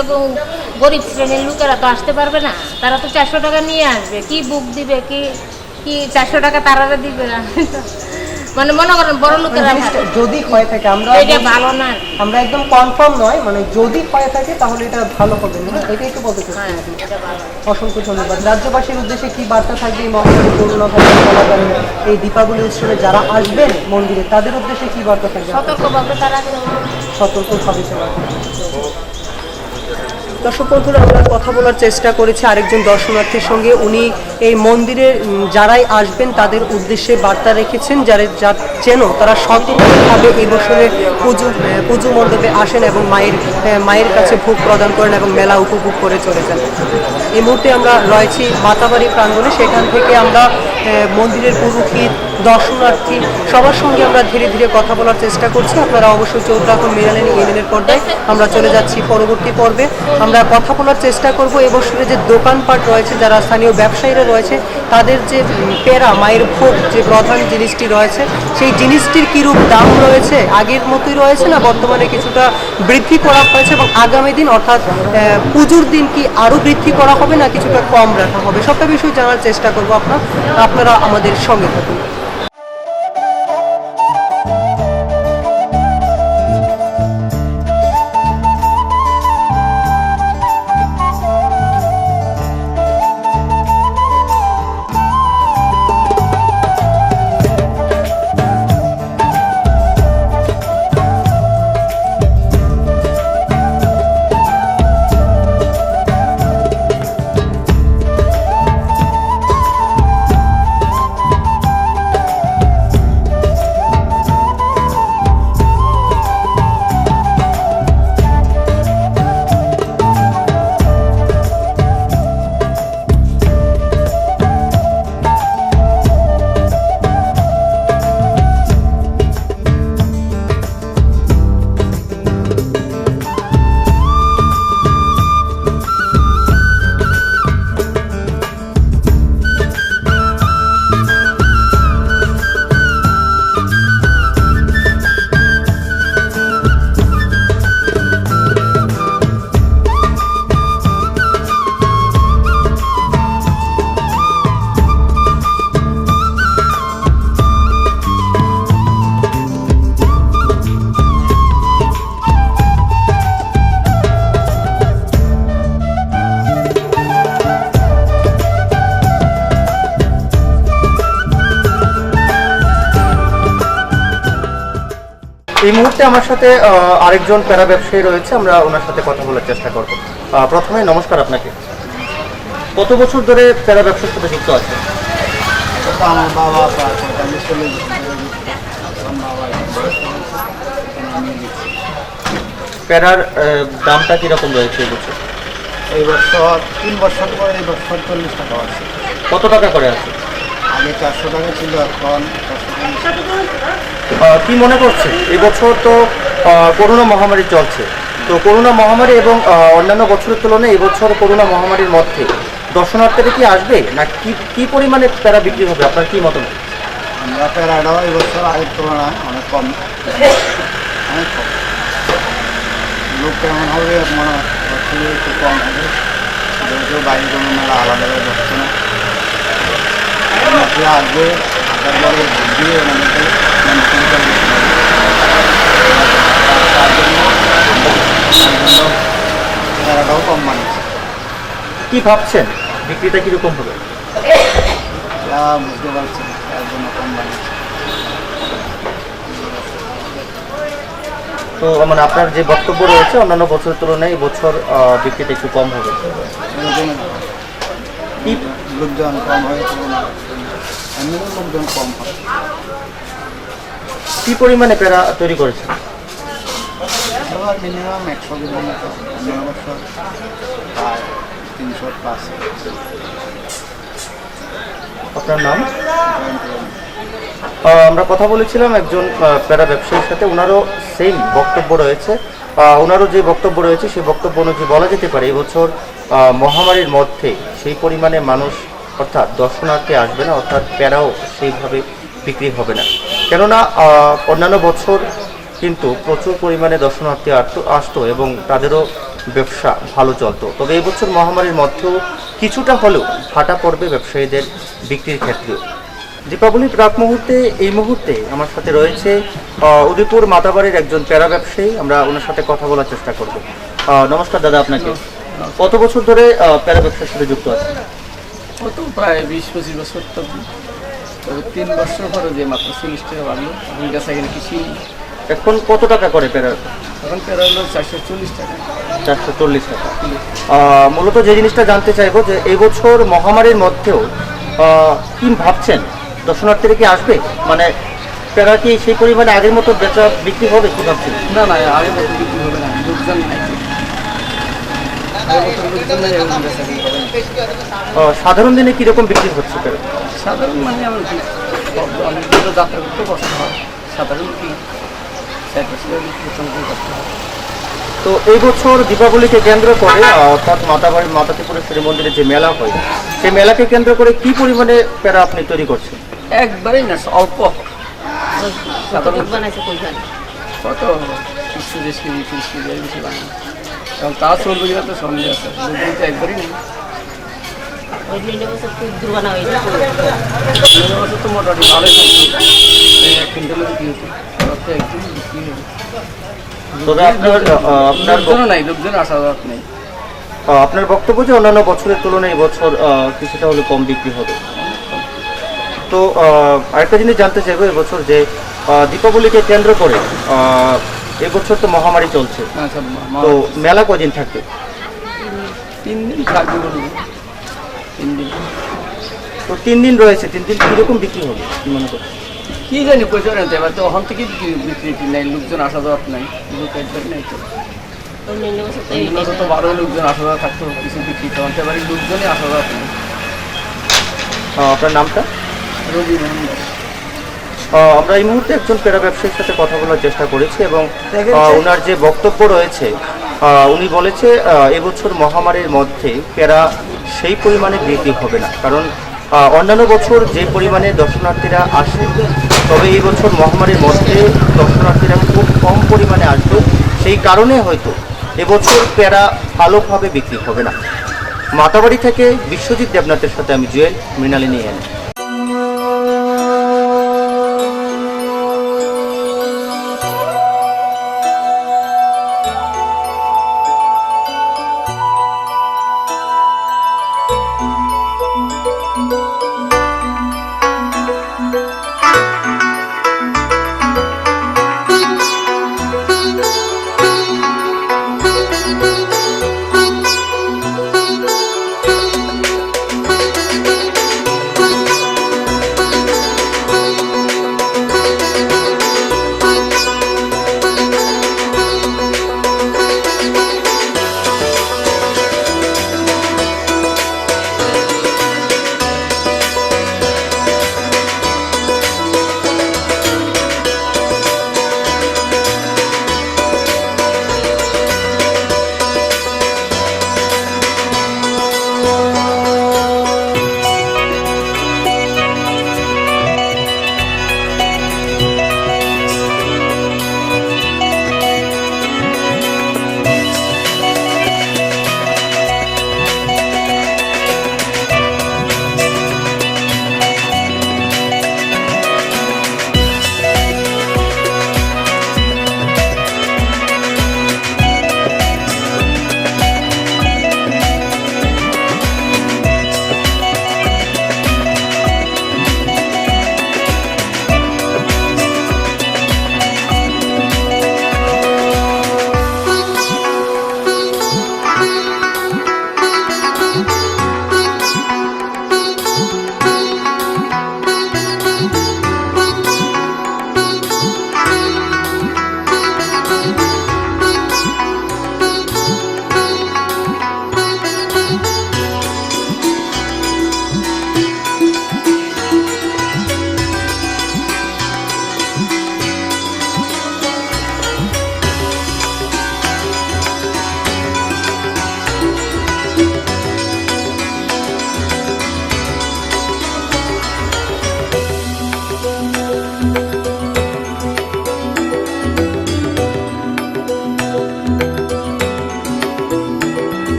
গরিব শ্রেণীর লোকেরা তো আসতে পারবে না, তারা তো 400 টাকা নিয়ে আসবে। কি বুক দিবে, কি 400 টাকা তারা দিবে না। মানে মনে করেন বড় লোকেরা যদি হয়ে থাকে, এটা ভালো না। আমরা একদম কনফার্ম নয়, মানে যদি হয়ে থাকে তাহলে এটা ভালো হবে না, এটাই তো বলতে চাচ্ছি। অসংখ্য ধন্যবাদ। রাজ্যবাসীর উদ্দেশ্যে কি বার্তা থাকবে এই মহামারী করোনা ভাইরাস চলাকালীন এই দীপাবলি উৎসবে যারা আসবেন মন্দিরে, তাদের উদ্দেশ্যে কি বার্তা থাকবে? সতর্কভাবে তারা সতর্কভাবে চলাবে। দর্শক বন্ধুরা, আমরা কথা বলার চেষ্টা করেছি আরেকজন দর্শনার্থীর সঙ্গে। উনি এই মন্দিরে যারাই আসবেন তাদের উদ্দেশ্যে বার্তা রেখেছেন, যেন তারা সতর্কভাবে এই বছরে পুজো মণ্ডপে আসেন এবং মায়ের কাছে ভোগ প্রদান করেন এবং মেলা উপভোগ করে চলে যান। এই মুহূর্তে আমরা রয়েছি মাতাবাড়ি প্রাঙ্গণে, সেখান থেকে আমরা মন্দিরের পুরোহিত, দর্শনার্থী সবার সঙ্গে আমরা ধীরে ধীরে কথা বলার চেষ্টা করছি। আপনারা অবশ্যই চোখ রাখুন মৃণালিনী এএনএন পর্দায়। আমরা চলে যাচ্ছি পরবর্তী পর্বে। আমরা কথা বলার চেষ্টা করব এবছরে যে দোকানপাট রয়েছে, যারা স্থানীয় ব্যবসায়ীরা রয়েছে, তাদের যে পেরা মায়ের ভোগ যে প্রধান জিনিসটি রয়েছে, সেই জিনিসটির কীরূপ দাম রয়েছে, আগের মতোই রয়েছে না বর্তমানে কিছুটা বৃদ্ধি করা হয়েছে, এবং আগামী দিন অর্থাৎ পুজোর দিন কি আরও বৃদ্ধি করা হবে না কিছুটা কম রাখা হবে, সবটা বিষয় জানার চেষ্টা করব। আপনারা আমাদের সঙ্গে থাকুন। এই মুহূর্তে আমার সাথে আরেকজন প্যারা ব্যবসায়ী রয়েছে, আমরা ওনার সাথে কথা বলার চেষ্টা করব। প্রথমে নমস্কার আপনাকে। কত বছর ধরে প্যারা ব্যবসার সাথে যুক্ত আছে? আমার বাবা প্রায় 45-40 বছর ধরে যুক্ত। আমার বাবা আমি দিচ্ছি। প্যারার দামটা কীরকম রয়েছে এবছর? এই বছর 3 বছর পরে এই বছর 40 টাকা আছে। কত টাকা করে আছে? আগে 400 টাকা ছিল, এখন 440। কি মনে করছে এবছর তো করোনা মহামারী চলছে, তো করোনা মহামারী এবং অন্যান্য বছরের তুলনায় এবছর করোনা মহামারীর মধ্যে দর্শনার্থীরা কি আসবে, না কি পরিমাণে প্যারা বিক্রি হবে, আপনার কি মতামত? আমরা প্যারাটাও এই বছর আগের তুলনায় অনেক কম, অনেক কম। লোক কেমন হবে মনে হচ্ছে একটু কম হবে, যেহেতু বাইরে কোনো মেলা আলাদাভাবে বসছে না। আসবে, আসার পরে দিয়ে আমাদেরকে প্যারাটাও কম বানিয়েছে। কি ভাবছেন বিক্রিটা কীরকম হবে? যা বুঝতে পারছি তার জন্য কম বানিয়েছে। তো মানে আপনার যে বক্তব্য রয়েছে অন্যান্য বছরের তুলনায় এবছর বিক্রিটা একটু কম হবে। কি লোকজন কম হয়, এমনি লোকজন কম হয়। কি পরিমাণে প্যারা তৈরি করেছে? মিনিমাম 100 কেজির মতো, অন্য বছর প্রায় 300+। আপনার নাম? আমরা কথা বলেছিলাম একজন প্যারা ব্যবসায়ীর সাথে, ওনারও সেম বক্তব্য রয়েছে। ওনারও যে বক্তব্য রয়েছে সেই বক্তব্য অনুযায়ী বলা যেতে পারে এবছর মহামারীর মধ্যে সেই পরিমাণে মানুষ অর্থাৎ দর্শনার্থী আসবে না, অর্থাৎ প্যারাও সেইভাবে বিক্রি হবে না। কেননা অন্যান্য বছর কিন্তু প্রচুর পরিমাণে দর্শনার্থী আসতো এবং তাদেরও ব্যবসা ভালো চলতো। তবে এবছর মহামারীর মধ্যেও কিছুটা হলেও ভাটা পড়বে ব্যবসায়ীদের বিক্রির ক্ষেত্রেও। দীপাবলির প্রাক মুহূর্তে এই মুহূর্তে আমার সাথে রয়েছে উদয়পুর মাতাবাড়ির একজন প্যারা ব্যবসায়ী, আমরা ওনার সাথে কথা বলার চেষ্টা করব। নমস্কার দাদা, আপনাকে। কত বছর ধরে প্যারা ব্যবসার সাথে যুক্ত আছে? কত প্রায় 20-25 বছর। তো 3 বছর পরে যে মাত্র 40 টাকা বাড়লো। আমি গাছ এখানে কৃষি এখন কত টাকা করে প্যারা? এখন প্যারা হলো 440 টাকা। 440 টাকা। মূলত যে জিনিসটা জানতে চাইবো যে এই বছর মহামারীর মধ্যেও কি ভাবছেন, দর্শনার্থীরা কি আসবে, মানে প্যারা কি সেই পরিমাণে আগের মতো বেচা বিক্রি হবে, কি ভাবছেন? না না, আগের মতো বিক্রি হবে না, লোকজন নাই। আগের মতো লোকজন নাই, এখন বেচা বিক্রি হবে না। সাধারণ দিনে কীরকম বিক্রি হচ্ছে প্যারা? সাধারণ মানে আমার কি অনেক দূরে যাত্রা করতে কষ্ট হয়, সাধারণ কি 4-5 টাকা বিক্রি করতে হয়। তো এই বছর দীপাবলিকে কেন্দ্র করে অর্থাৎ মাতাবাড়ির মাতা ত্রিপুরেশ্বরী মন্দিরে যে মেলা হয়, সেই মেলাকে কেন্দ্র করে কি পরিমাণে প্যারা আপনি তৈরি করছেন? একবারেই না, অল্প সাধারণ কত 20-30 কেজি 30 কেজি বেশি বানায়। এবং তা চলবে কিনা তো সন্দেহ আছে, লোকজন তো একবারই নেই। বছর তো মোটামুটি ভালোই চলতো, 1 কুইন্টালে বিক্রি হতো, তো একদিন বিক্রি হবে। তবে আপনার লোকজনও নাই, লোকজন আসা যাওয়া নেই। আপনার বক্তব্য যে অন্যান্য বছরের তুলনায় এবছর কিছুটা হলে কম বিক্রি হবে। তো আরেকটা জিনিস জানতে চাইবো, এবছর যে দীপাবলিকে কেন্দ্র করে এবছর তো মহামারী চলছে, আচ্ছা, তো মেলা কদিন থাকবে? 3 দিন থাকবে বলুন, 3 দিন। তো 3 দিন রয়েছে, 3 দিন কীরকম বিক্রি হবে কি মনে করছেন? কি জানি পয়সা নিতে এবার তো ওখান থেকে বিক্রি নেই, লোকজন আসা যাওয়া নাই, লোক একবার নেই তো। তো বারো লোকজন আসা যাওয়া থাকতো, কিছু বিক্রি করতে পারি, লোকজনই আসা যাওয়া নেই। আপনার নামটা? রবি মোহন দাস। আমরা এই মুহূর্তে একজন প্যারা ব্যবসায়ীর সাথে কথা বলার চেষ্টা করেছি এবং ওনার যে বক্তব্য রয়েছে, উনি বলেছে এবছর মহামারীর মধ্যে প্যারা সেই পরিমাণে বিক্রি হবে না, কারণ অন্যান্য বছর যে পরিমাণে দর্শনার্থীরা আসে, তবে এই বছর মহামারীর মধ্যে দর্শনার্থীরা খুব কম পরিমাণে আসবে, সেই কারণে হয়তো এবছর প্যারা ভালোভাবে বিক্রি হবে না। মাতাবাড়ি থেকে বিশ্বজিৎ দেবনাথের সাথে আমি জুয়েল, মৃণালিনী এন।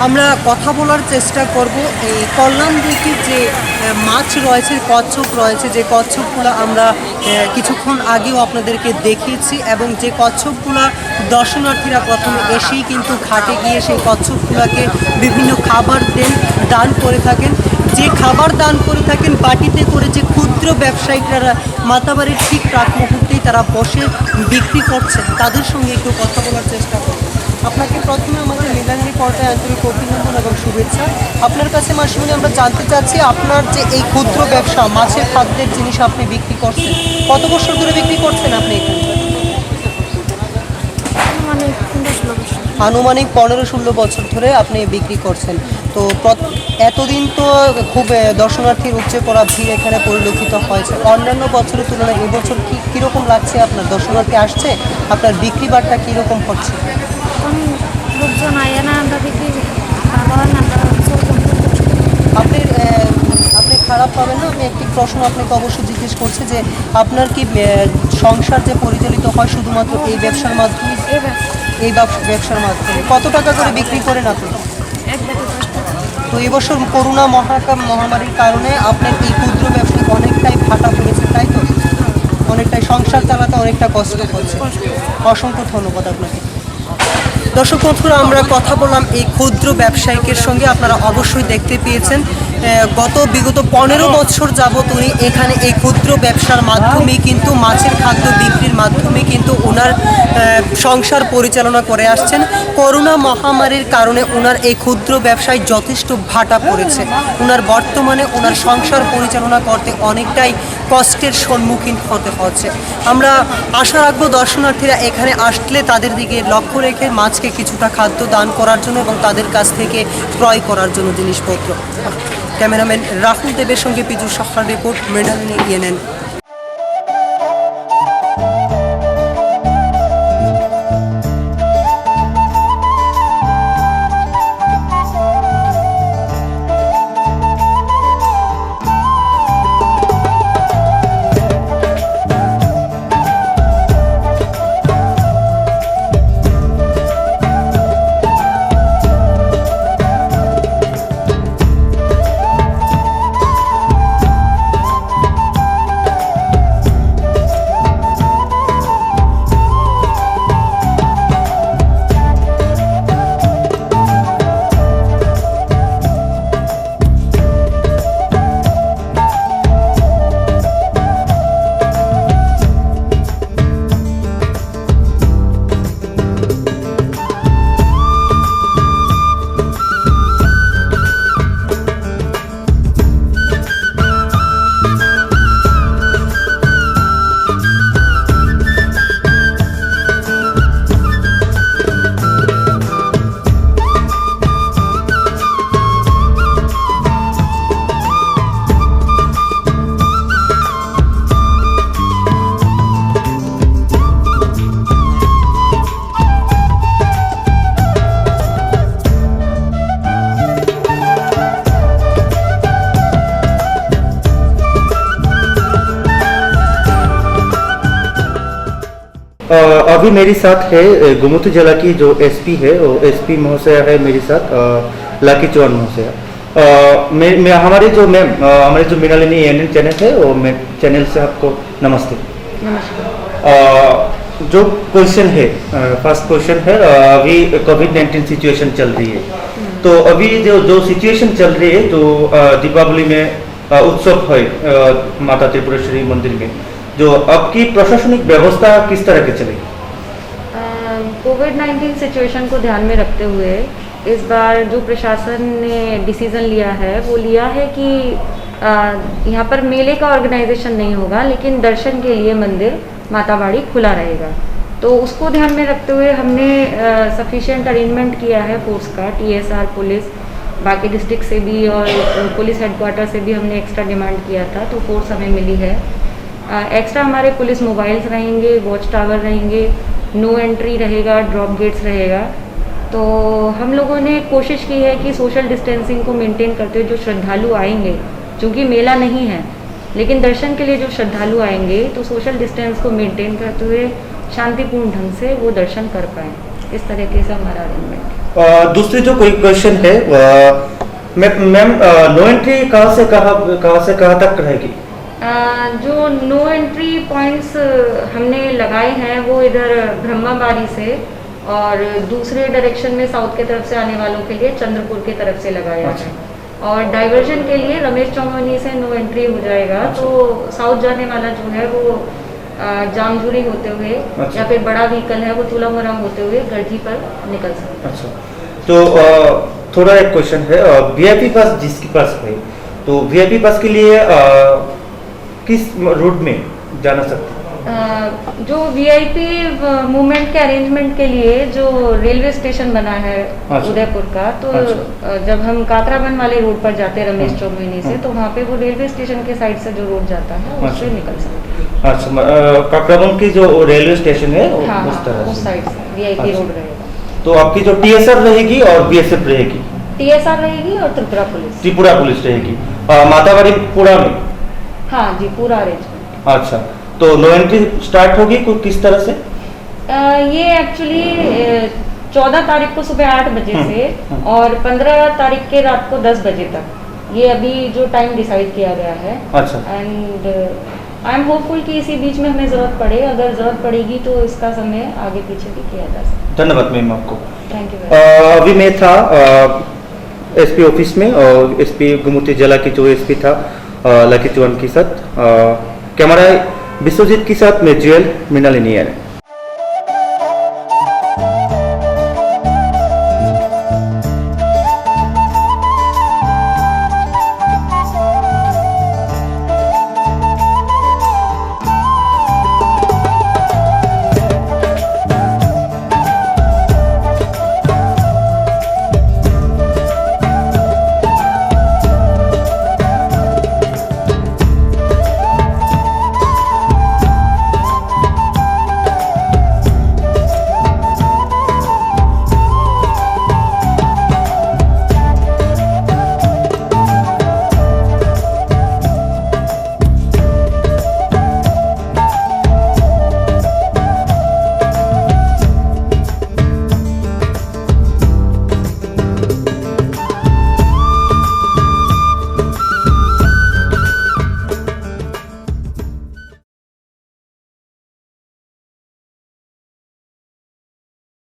আমরা কথা বলার চেষ্টা করব এই কল্যাণদিঘির যে মাছ রয়েছে, কচ্ছপ রয়েছে, যে কচ্ছপগুলো আমরা কিছুক্ষণ আগেও আপনাদেরকে দেখিয়েছি, এবং যে কচ্ছপগুলো দর্শনার্থীরা প্রথমে এসেই কিন্তু ঘাটে গিয়ে সেই কচ্ছপগুলোকে বিভিন্ন খাবার দান করে থাকেন। যে খাবার দান করে থাকেন বাটিতে করে, যে ক্ষুদ্র ব্যবসায়িকরা মাতাবাড়ির ঠিক প্রাক মুহূর্তেই তারা বসে বিক্রি করছেন, তাদের সঙ্গে একটু কথা বলার চেষ্টা করব। আপনাকে প্রথমে আমাদের নীলাঞ্জলি পর্দায় আন্তরিক অভিনন্দন এবং শুভেচ্ছা। আপনার কাছে মাসিমণি আমরা জানতে চাচ্ছি, আপনার যে এই ক্ষুদ্র ব্যবসা মাছের খাদ্যের জিনিস আপনি বিক্রি করছেন, কত বছর ধরে বিক্রি করছেন আপনি এখানে? আনুমানিক 15-16 বছর ধরে আপনি বিক্রি করছেন। তো এতদিন তো খুব দর্শনার্থীর উপচে পড়া ভিড় এখানে পরিলক্ষিত হয়েছে। অন্যান্য বছরের তুলনায় এবছর কীরকম লাগছে আপনার? দর্শনার্থী আসছে, আপনার বিক্রি বাট্টা কীরকম হচ্ছে? লোকজন আয় না, আমরা বিক্রি আপনি খারাপ পাবেন না? আমি একটি প্রশ্ন আপনাকে অবশ্যই জিজ্ঞেস করছি যে আপনার কি সংসার যে পরিচালিত হয় শুধুমাত্র এই ব্যবসার মাধ্যমে? এই ব্যবসার মাধ্যমে কত টাকা করে বিক্রি করেন আপনি? তো এবছর করোনা মহামারীর কারণে আপনার এই ক্ষুদ্র ব্যবসায় অনেকটাই ভাটা পড়েছে, তাই তো? অনেকটাই সংসার চালাতে অনেকটা কষ্ট হচ্ছে। অসংখ্য ধন্যবাদ আপনাকে। দর্শক বন্ধুরা, আমরা কথা বললাম এই ক্ষুদ্র ব্যবসায়িকের সঙ্গে। আপনারা অবশ্যই দেখতে পেয়েছেন বিগত 15 বছর যাবত উনি এখানে এই ক্ষুদ্র ব্যবসার মাধ্যমে কিন্তু মাছের খাদ্য বিক্রির মাধ্যমে কিন্তু ওনার সংসার পরিচালনা করে আসছেন। করোনা মহামারীর কারণে ওনার এই ক্ষুদ্র ব্যবসায় যথেষ্ট ভাটা পড়েছে। ওনার বর্তমানে ওনার সংসার পরিচালনা করতে অনেকটাই কষ্টের সম্মুখীন হতে হচ্ছে। আমরা আশা রাখবো দর্শনার্থীরা এখানে আসলে তাদের দিকে লক্ষ্য রেখে মাছকে কিছুটা খাদ্য দান করার জন্য এবং তাদের কাছ থেকে ক্রয় করার জন্য জিনিসপত্র। ক্যামেরাম্যান রাহুল দেবের সঙ্গে পিজু সাহার রিপোর্ট, মৃণালিনী ENN। अभी मेरे साथ है गोमती जिला की जो एसपी है, वो एसपी महोदय है मेरे साथ, लाकी चौहान महोदय। मैं हमारे जो मैम हमारे जो मृणालिनी ENN चैनल है, वो मैं चैनल से आपको नमस्ते। जो क्वेश्चन है, फर्स्ट क्वेश्चन है, अभी कोविड-19 सिचुएशन चल रही है, तो अभी जो सिचुएशन चल रही है, तो दीपावली में उत्सव है माता त्रिपुरेश्वरी मंदिर में, जो आपकी प्रशासनिक व्यवस्था किस तरह की चलेगी? कोविड-19 सिचुएशन को ध्यान में रखते हुए इस बार जो प्रशासन ने डिसीज़न लिया है वो लिया है कि यहाँ पर मेले का ऑर्गेनाइजेशन नहीं होगा, लेकिन दर्शन के लिए मंदिर माताबाड़ी खुला रहेगा। तो उसको ध्यान में रखते हुए हमने सफिशिएंट अरेंजमेंट किया है फोर्स का, TSR पुलिस, बाकी डिस्ट्रिक्ट से भी और पुलिस हेडक्वार्टर से भी हमने एक्स्ट्रा डिमांड किया था, तो फोर्स हमें मिली है। एक्स्ट्रा हमारे पुलिस मोबाइल्स रहेंगे, वॉच टावर रहेंगे, नो एंट्री रहेगा, ड्रॉप गेट्स रहेगा। तो हम लोगों ने कोशिश की है कि सोशल डिस्टेंसिंग को मेंटेन करते हुए जो श्रद्धालु आएंगे, चूँकि मेला नहीं है लेकिन दर्शन के लिए जो श्रद्धालु आएंगे, तो सोशल डिस्टेंस को मेंटेन करते हुए शांतिपूर्ण ढंग से वो दर्शन कर पाएँ, इस तरीके से हमारा अरेंजमेंट है। दूसरी जो कोई क्वेश्चन है मैम, नो एंट्री कहाँ से कहाँ तक रहेगी? जो नो एंट्री पॉइंट्स हमने लगाए हैं वो इधर ब्रह्माबारी से और दूसरे डायरेक्शन में साउथ के तरफ से आने वालों के लिए चंद्रपुर की तरफ से लगाया है। और डाइवर्जन के लिए रमेश चौमनी से नो एंट्री हो जाएगा। तो साउथ जाने वाला जो है वो जामझुरी होते हुए या फिर बड़ा व्हीकल है वो चूलामोरम होते हुए गढ़ी पर निकल सकता है। अच्छा, तो थोड़ा एक क्वेश्चन है, वीआईपी पास जिसके पास है तो वीआईपी पास के लिए किस रूट में जाना सकते हैं? जो वीआईपी मूवमेंट के अरेंजमेंट के लिए जो रेलवे स्टेशन बना है उदयपुर का, तो जब हम काकराबन वाले रोड पर जाते हैं रमेश चौमनी से, तो वहाँ पे वो रेलवे स्टेशन के साइड से जो रोड जाता है उससे निकल सकते हैं। अच्छा, काकराबन की जो रेलवे स्टेशन है हाँ, उस तरह उस साइड से वीआईपी रोड रहेगा। तो आपकी जो टीएसआर रहेगी और बीएसएफ रहेगी? टीएसआर रहेगी और त्रिपुरा पुलिस रहेगी। मातावारी पूरा में? हाँ जी, पूरा अरेंजमेंट। अच्छा, तो नो एंट्री स्टार्ट होगी किस तरह से? ये एक्चुअली 14 तारीख को सुबह 8 बजे से और 15 तारीख के रात को 10 बजे तक, ये अभी जो टाइम डिसाइड किया गया है। अच्छा, एंड आई एम होपफुल कि इसी बीच में हमें ज़रूरत पड़े, अगर ज़रूरत पड़ेगी तो इसका समय आगे पीछे भी किया जा सकता है। धन्यवाद मैम आपको। Thank you. अभी मैं था एसपी ऑफिस में और एसपी गोमती जिला की जो एसपी था लकी चौहान के साथ, कैमरा विश्वजीत के साथ मैं जुएल मृणालिनी है।